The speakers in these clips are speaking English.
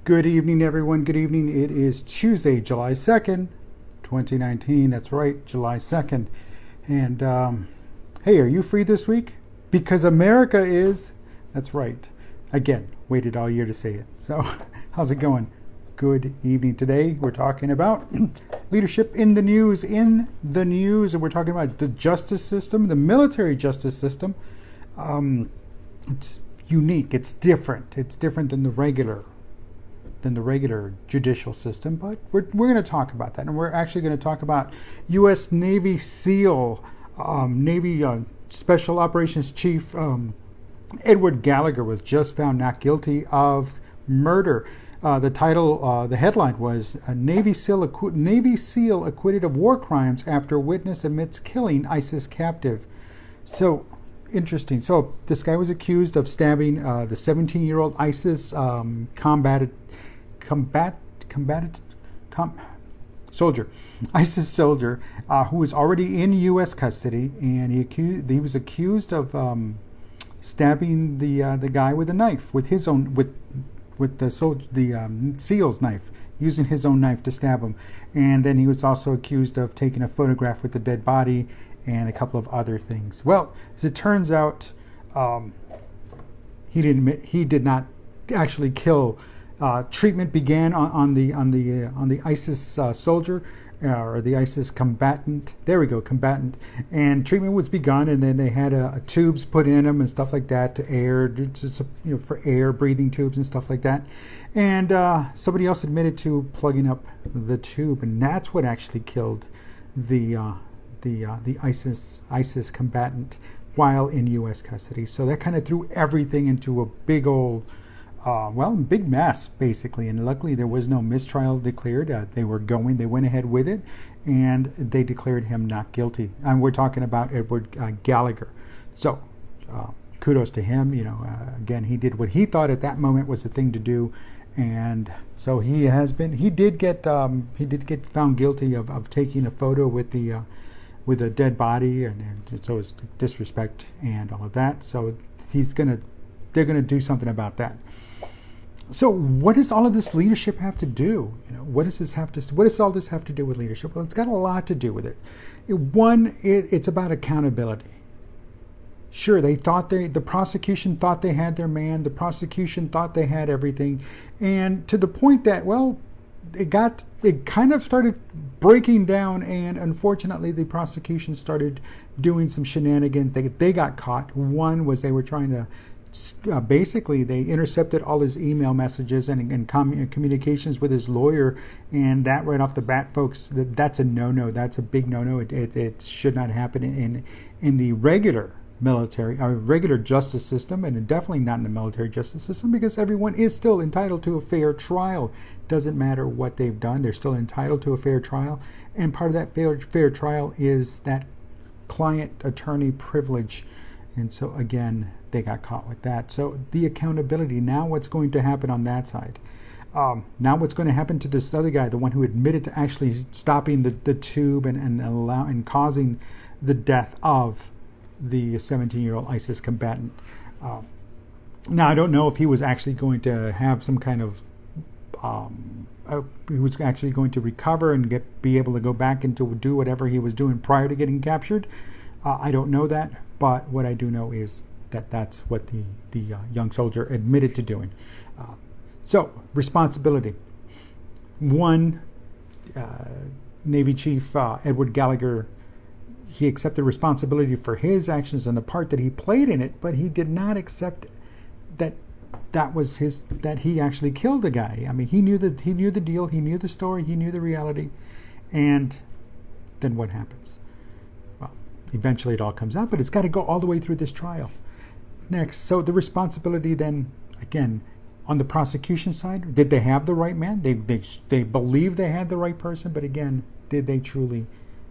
Good evening, everyone. Good evening. It is Tuesday, July 2nd, 2019. That's right, July 2nd. And hey, are you free this week? Because America is. That's right. Again, waited all year to say it. So, how's it going? Good evening. Today, we're talking about leadership in the news. And we're talking about the justice system, the military justice system. It's unique. It's different. It's different than the regular judicial system, but we're going to talk about that, and we're actually going to talk about U.S. Navy SEAL, Navy Special Operations Chief Edward Gallagher was just found not guilty of murder. The headline was Navy SEAL acquitted of war crimes after witness admits killing ISIS captive. So interesting. So this guy was accused of stabbing the 17-year-old ISIS soldier, ISIS soldier, who was already in U.S. custody, and he was accused of stabbing the guy with a knife, with his own the SEAL's knife, using his own knife to stab him, and then he was also accused of taking a photograph with the dead body and a couple of other things. Well, as it turns out, he did not actually kill. Treatment began on the ISIS soldier or the ISIS combatant. There we go, combatant. And treatment was begun, and then they had tubes put in him and stuff like that to air, for air, breathing tubes and stuff like that. And somebody else admitted to plugging up the tube, and that's what actually killed the ISIS combatant while in U.S. custody. So that kind of threw everything into a big old. Big mess, basically, and luckily there was no mistrial declared. They went ahead with it, and they declared him not guilty. And we're talking about Edward Gallagher. So, kudos to him. Again, he did what he thought at that moment was the thing to do, and so he did get found guilty of taking a photo with a dead body, and so it's disrespect and all of that. So they're gonna do something about that. So what does all of this leadership have to do? What does all this have to do with leadership? Well, it's got a lot to do with it. It's about accountability. Sure, the prosecution thought they had their man. The prosecution thought they had everything, and to the point that, well, it kind of started breaking down, and unfortunately, the prosecution started doing some shenanigans. They got caught. One was they were trying to. Basically, they intercepted all his email messages and communications with his lawyer, and that right off the bat, folks, that's a no-no. That's a big no-no. It should not happen in the regular military or regular justice system, and definitely not in the military justice system, because everyone is still entitled to a fair trial. Doesn't matter what they've done; they're still entitled to a fair trial, and part of that fair trial is that client-attorney privilege. And so again, they got caught with that. So the accountability, now what's going to happen on that side? Now what's going to happen to this other guy, the one who admitted to actually stopping the tube and causing the death of the 17-year-old ISIS combatant? Now I don't know if he was actually going to have some kind of he was actually going to recover and be able to go back and to do whatever he was doing prior to getting captured. I don't know that, but what I do know is that that's what the young soldier admitted to doing. So, responsibility. One, Navy Chief Edward Gallagher, he accepted responsibility for his actions and the part that he played in it, but he did not accept that he actually killed the guy. I mean, he knew the deal, he knew the story, he knew the reality, and then what happens? Eventually it all comes out, but it's got to go all the way through this trial. Next, so the responsibility then, again, on the prosecution side, did they have the right man? They believe they had the right person, but again, did they truly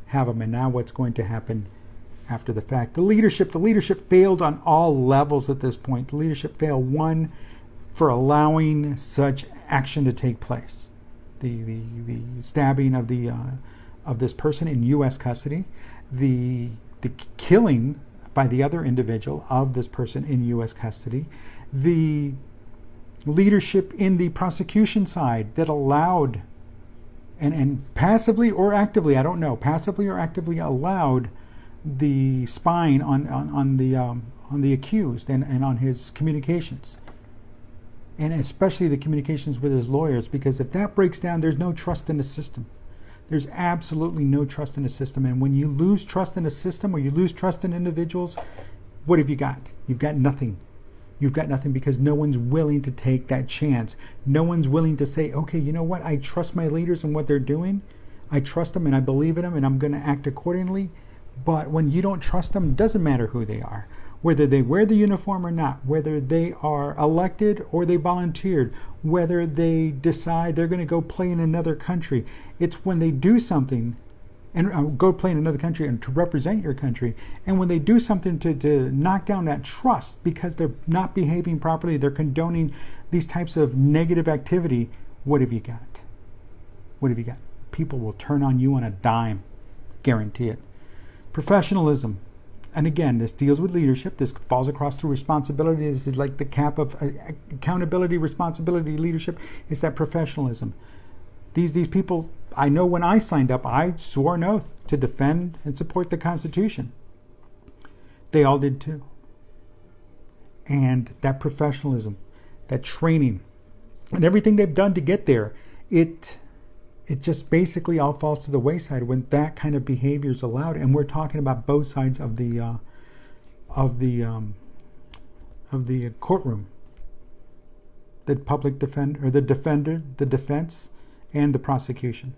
have him? And now what's going to happen after the fact? The leadership failed on all levels at this point. The leadership failed, one, for allowing such action to take place. The stabbing of this person in U.S. custody, the killing by the other individual of this person in U.S. custody, the leadership in the prosecution side that allowed, and passively or actively, I don't know, passively or actively allowed the spying on the accused and on his communications, and especially the communications with his lawyers, because if that breaks down, there's no trust in the system. There's absolutely no trust in the system. And when you lose trust in the system, or you lose trust in individuals, what have you got? You've got nothing. You've got nothing, because no one's willing to take that chance. No one's willing to say, okay, you know what? I trust my leaders and what they're doing. I trust them and I believe in them and I'm going to act accordingly. But when you don't trust them, it doesn't matter who they are, whether they wear the uniform or not, whether they are elected or they volunteered, whether they decide they're going to go play in another country. It's when they do something and go play in another country and to represent your country, and when they do something to knock down that trust because they're not behaving properly, they're condoning these types of negative activity, what have you got? What have you got? People will turn on you on a dime. Guarantee it. Professionalism. And again, this deals with leadership. This falls across through responsibility. This is like the cap of accountability, responsibility, leadership. It's that professionalism. These people, I know when I signed up, I swore an oath to defend and support the Constitution. They all did too. And that professionalism, that training, and everything they've done to get there, it just basically all falls to the wayside when that kind of behavior is allowed. And we're talking about both sides of the courtroom. The public defender, or the defender, the defense, and the prosecution.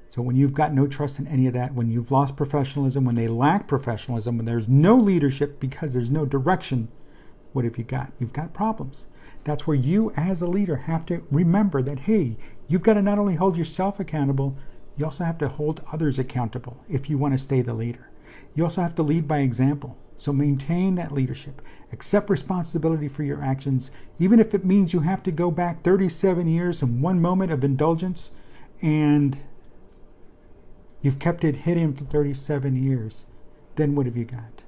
So when you've got no trust in any of that, when you've lost professionalism, when they lack professionalism, when there's no leadership because there's no direction, what have you got? You've got problems. That's where you as a leader have to remember that, hey, you've got to not only hold yourself accountable, you also have to hold others accountable if you want to stay the leader. You also have to lead by example. So maintain that leadership. Accept responsibility for your actions, even if it means you have to go back 37 years in one moment of indulgence and you've kept it hidden for 37 years. Then what have you got?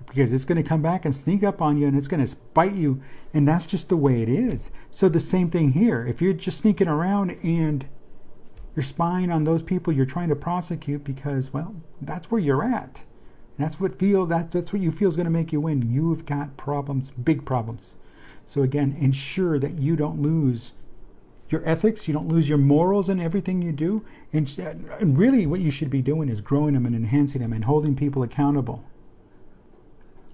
Because it's going to come back and sneak up on you and it's going to bite you, and that's just the way it is. So the same thing here. If you're just sneaking around and you're spying on those people you're trying to prosecute because, well, that's where you're at. And that's what you feel is going to make you win. You've got problems, big problems. So again, ensure that you don't lose your ethics, you don't lose your morals in everything you do. And really what you should be doing is growing them and enhancing them and holding people accountable.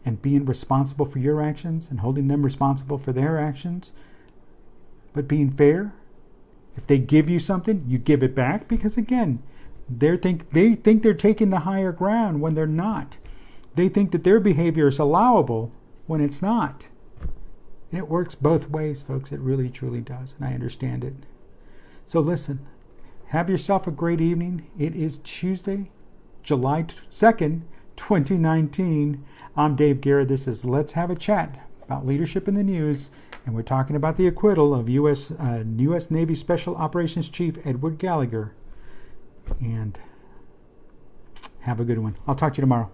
And being responsible for your actions and holding them responsible for their actions. But being fair. If they give you something, you give it back, because again, they think they're taking the higher ground when they're not. They think that their behavior is allowable when it's not. And it works both ways, folks. It really, truly does. And I understand it. So listen, have yourself a great evening. It is Tuesday, July 2nd, 2019. I'm Dave Guerra. This is Let's Have a Chat about leadership in the news. And we're talking about the acquittal of U.S. Navy Special Operations Chief Edward Gallagher. And have a good one. I'll talk to you tomorrow.